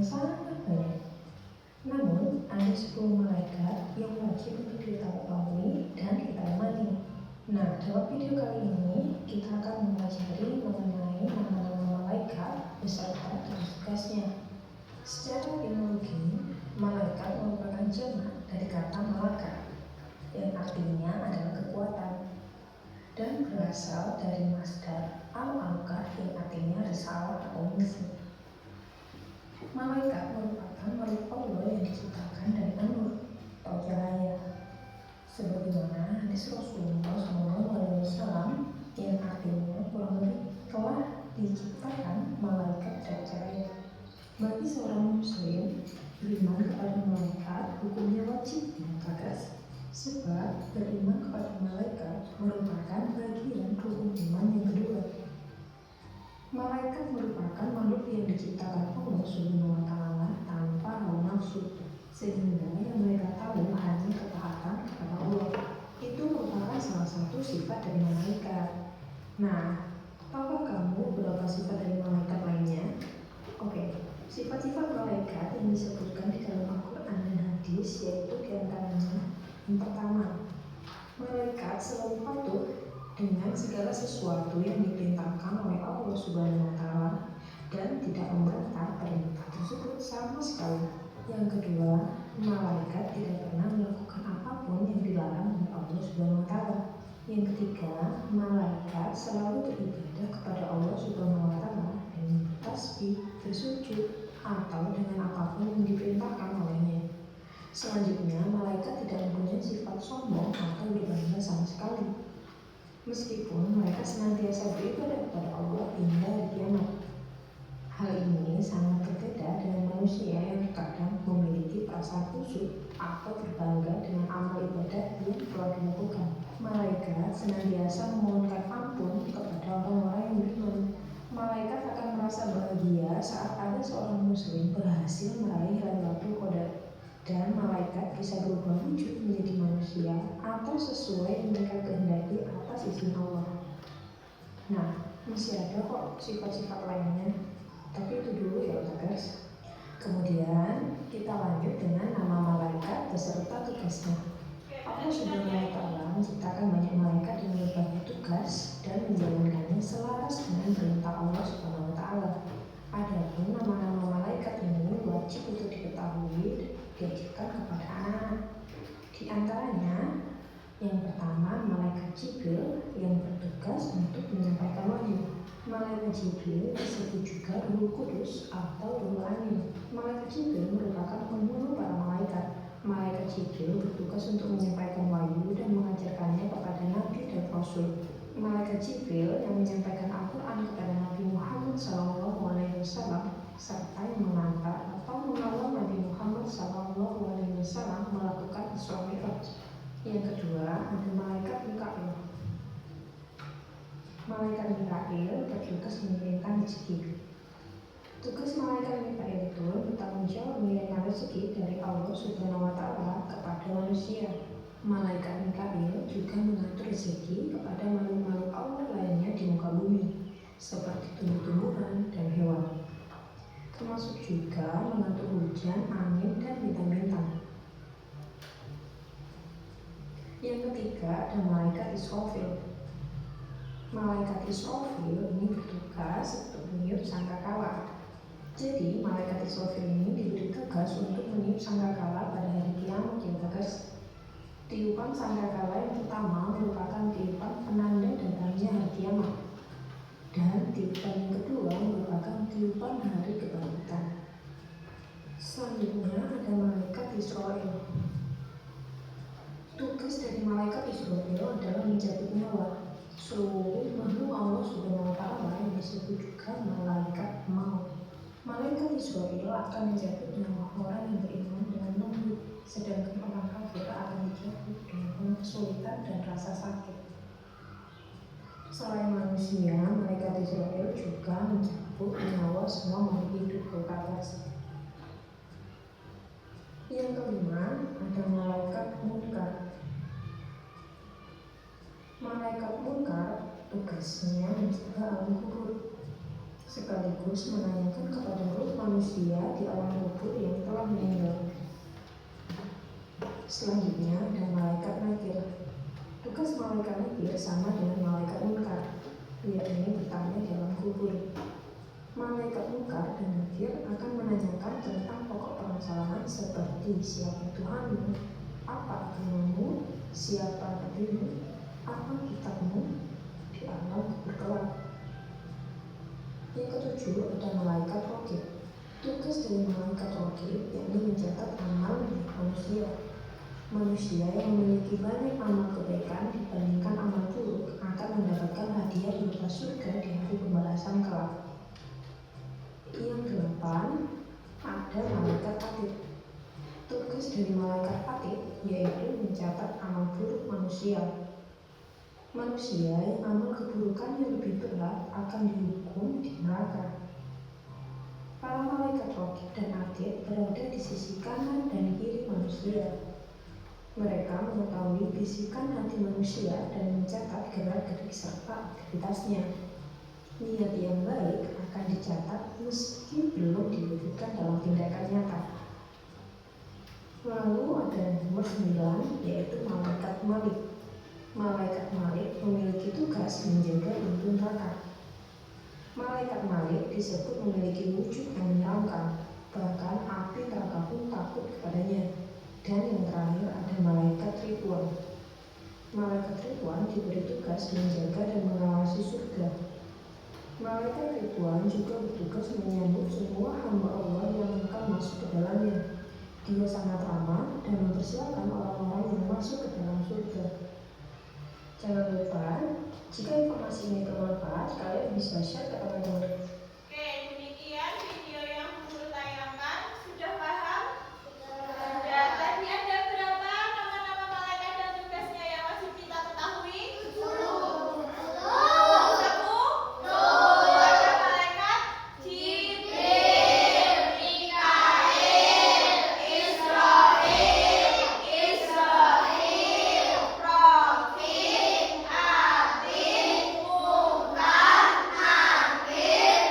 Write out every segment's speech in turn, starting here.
sangat banyak. Namun, ada 10 malaikat yang wajib untuk kita ketahui dan kita imani. Nah, dalam video kali ini kita akan mempelajari mengenai nama-nama malaikat beserta tugas-tugasnya. Secara etimologi, malaikat merupakan jamak dari kata malaka, yang artinya adalah kekuatan, dan berasal dari masdar al-amkar yang artinya risalah atau misi. Malaikat merupakan makhluk Allah yang diciptakan dari nur atau cahaya, sebagaimana hadis Rasulullah SAW yang artinya kurang lebih telah diciptakan malaikat dari cahaya. Bagi seorang muslim, beriman kepada malaikat hukumnya wajib dan tegas, sebab beriman kepada malaikat merupakan bagian rukun iman yang kedua. Malaikat merupakan makhluk yang diciptakan Allah Subhanahu wa Ta'ala tanpa hawa nafsu, sehingga yang mereka tahu hanya ketaatan kepada Allah. Itu merupakan salah satu sifat dari malaikat. Nah, tahukah kamu berapa sifat dari malaikat lainnya? Oke, sifat-sifat malaikat yang disebutkan di dalam Al-Quran dan hadis yaitu diantaranya yang pertama, malaikat selalu patuh dengan segala sesuatu yang diperintahkan oleh Allah Subhanahu wa Ta'ala dan tidak membantah perintah tersebut sama sekali. Yang kedua, malaikat tidak pernah melakukan apapun yang dilarang oleh Allah Subhanahu wa Ta'ala. Yang ketiga, malaikat selalu beribadah kepada Allah Subhanahu wa Ta'ala dengan bertasbih, bersujud, atau dengan apapun yang diperintahkan olehnya. Selanjutnya, malaikat tidak mempunyai sifat sombong atau berbangga sama sekali, meskipun mereka senantiasa beribadah kepada Allah hingga hari kiamat. Hal ini sangat berbeda dengan manusia yang terkadang memiliki perasaan khusyuk atau berbangga dengan amal ibadah yang telah dilakukan. Malaikat senantiasa memohonkan ampun kepada orang-orang yang beriman. Malaikat akan merasa bahagia saat ada seorang muslim berhasil meraih Lailatul Qadar, dan malaikat bisa berubah wujud menjadi manusia atau sesuai yang mereka kehendaki atas izin Allah. Nah, masih ada kok sifat-sifat lainnya, tapi itu dulu ya guys. Kemudian kita lanjut dengan nama malaikat beserta tugasnya. Allah Subhanahu wa Ta'ala menciptakan banyak malaikat yang berbagai tugas dan menjalankannya selaras dengan perintah Allah Subhanahu wa Ta'ala. Adapun nama-nama malaikat ini wajib untuk diketahui diajarkan kepada anak. Di antaranya, yang pertama malaikat Jibril yang bertugas untuk menyampaikan wahyu. Malaikat Jibril disebut juga Ruh Kudus atau Ruh Amin. Malaikat Jibril merupakan penghulu para malaikat. Malaikat Jibril bertugas untuk menyampaikan wahyu dan mengajarkannya kepada Nabi dan Rasul. Malaikat Jibril yang menyampaikan Al-Quran kepada Nabi Muhammad SAW serta yang mengantar atau mengawal Nabi Muhammad SAW melakukan Isra Mi'raj. Yang kedua, ada malaikat Mikail. Malaikat Mikail bertugas mengirimkan rezeki. Tugas malaikat Mikail itu bertanggung jawab mengirimkan rezeki dari Allah Subhanahu wa Ta'ala kepada manusia. Malaikat Mikail juga mengatur rezeki kepada makhluk-makhluk Allah lainnya di muka bumi, seperti tumbuh-tumbuhan dan hewan, termasuk juga mengatur hujan, angin, dan bintang-bintang. Yang ketiga ada malaikat Israfil. Malaikat Israfil ini bertugas untuk meniup sangkakala. Jadi malaikat Israfil ini diberi tugas untuk meniup sangkakala pada hari kiamat ya guys. Tiupan sangkakala yang pertama merupakan tiupan penanda datangnya hari kiamat, dan tiupan yang kedua merupakan tiupan hari kebangkitan. Selanjutnya ada malaikat Israel. Tugas dari malaikat Israel adalah mencabut nyawa seluruh makhluk Allah Subhanahu wa Ta'ala yang disebut juga malaikat maut. Malaikat Israel akan mencabut nyawa orang yang beriman dengan lembut, sedangkan orang kafir akan dicabut dengan penuh kesulitan dan rasa sakit. Selain manusia, malaikat Israel juga mencabut nyawa semua makhluk hidup berbatas. Yang kelima ada malaikat munkar. Malaikat munkar tugasnya mencegah alam kubur. sekaligus menanyakan kepada ruh manusia di alam kubur yang telah meninggal. Selanjutnya ada malaikat nakir. Tugas malaikat nakir sama dengan malaikat munkar, yakni bertanya dalam kubur. Malaikat munkar dan nakir akan menanyakan tentang pokok permasalahan seperti siapa Tuhanmu, apa agamamu, siapa nabimu, apa kitabmu di alam kubur kelak. Yang ketujuh ada malaikat raqib. Tugas dari malaikat raqib yakni mencatat amal manusia. Manusia yang memiliki banyak amal kebaikan dibandingkan amal buruk akan mendapatkan hadiah berupa surga di hari pembalasan kelak. Yang kedelapan ada malaikat atid. Tugas dari malaikat atid yaitu mencatat amal buruk manusia. Manusia yang amal keburukannya lebih berat akan dihukum di neraka. Para malaikat raqib dan atid berada di sisi kanan dan kiri manusia. Mereka mengetahui bisikan hati manusia dan mencatat gerak-gerik serta aktivitasnya. Niat yang baik akan dicatat meski belum diwujudkan dalam tindakan nyata. Lalu ada nomor 9 yaitu malaikat malik. Malaikat malik memiliki tugas menjaga pintu neraka. Malaikat malik disebut memiliki wujud yang menyeramkan, bahkan api neraka pun takut kepadanya. Dan yang terakhir ada malaikat Ridwan. Malaikat Ridwan diberi tugas menjaga dan mengawasi surga. Malaikat Ridwan juga bertugas menyambut semua hamba Allah yang akan masuk ke dalamnya. Dia sangat ramah dan mempersilakan orang-orang yang masuk ke dalam surga. Jangan lupa, jika informasi ini bermanfaat, kalian bisa share ke teman-teman. Oke, demikian video yang Guru tayangkan. Sudah paham? Sudah. Tadi ada berapa nama-nama malaikat dan tugasnya yang wajib kita ketahui? 10. Ada malaikat Jibril, Mikail, Israfil, Rafik, Atid, Munkar, Nakir,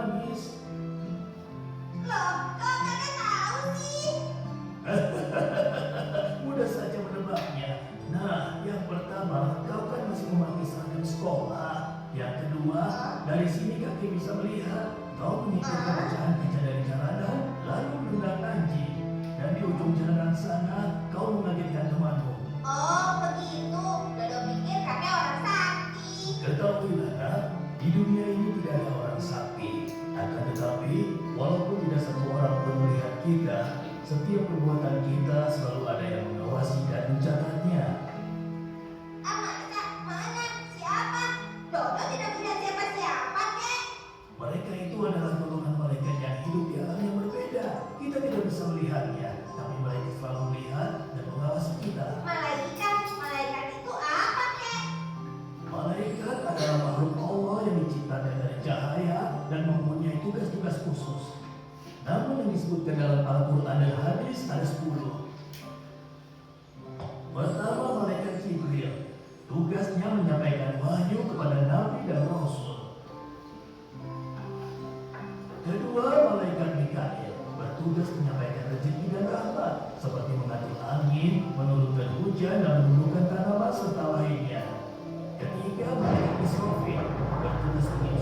menangis. Loh, kok kakak tahu sih? Mudah saja menebaknya. Nah, yang pertama, kau kan masih memakai seragam sekolah. Yang kedua, dari sini kaki bisa melihat kau memikirkan pecahan-kaca dari jalanan, lalu menendang anjing. Dan di ujung jalanan sana, kau mengagetkan temanmu. Oh, begitu. Dodo pikir kakek orang sakti. Ketahuilah, nak, di dunia ini tidak ada orang sakti. Akan tetapi, walaupun tidak satu orang pun melihat kita, setiap perbuatan kita selalu ada yang mengawasi dan mencatatnya. Masa? Mana? Siapa? Dodo tidak melihat siapa-siapa, kek. Mereka itu adalah golongan malaikat yang hidup di alam yang berbeda. Kita tidak bisa melihatnya, tapi mereka selalu melihat dan mengawasi kita. Malaikat itu apa, kek? Malaikat adalah makhluk Allah yang diciptakan dari cahaya dan mempunyai tugas-tugas khusus. Namun yang disebutkan dalam Al-Quran dan hadis ada 10. Pertama, malaikat Jibril. Tugasnya menyampaikan wahyu kepada Nabi dan Rasul. Kedua, malaikat Mikail bertugas menyampaikan rezeki dan rahmat, seperti mengatur angin, menurunkan hujan, dan menumbuhkan tanaman serta lainnya. Ketiga, malaikat Israfil bertugas mengirim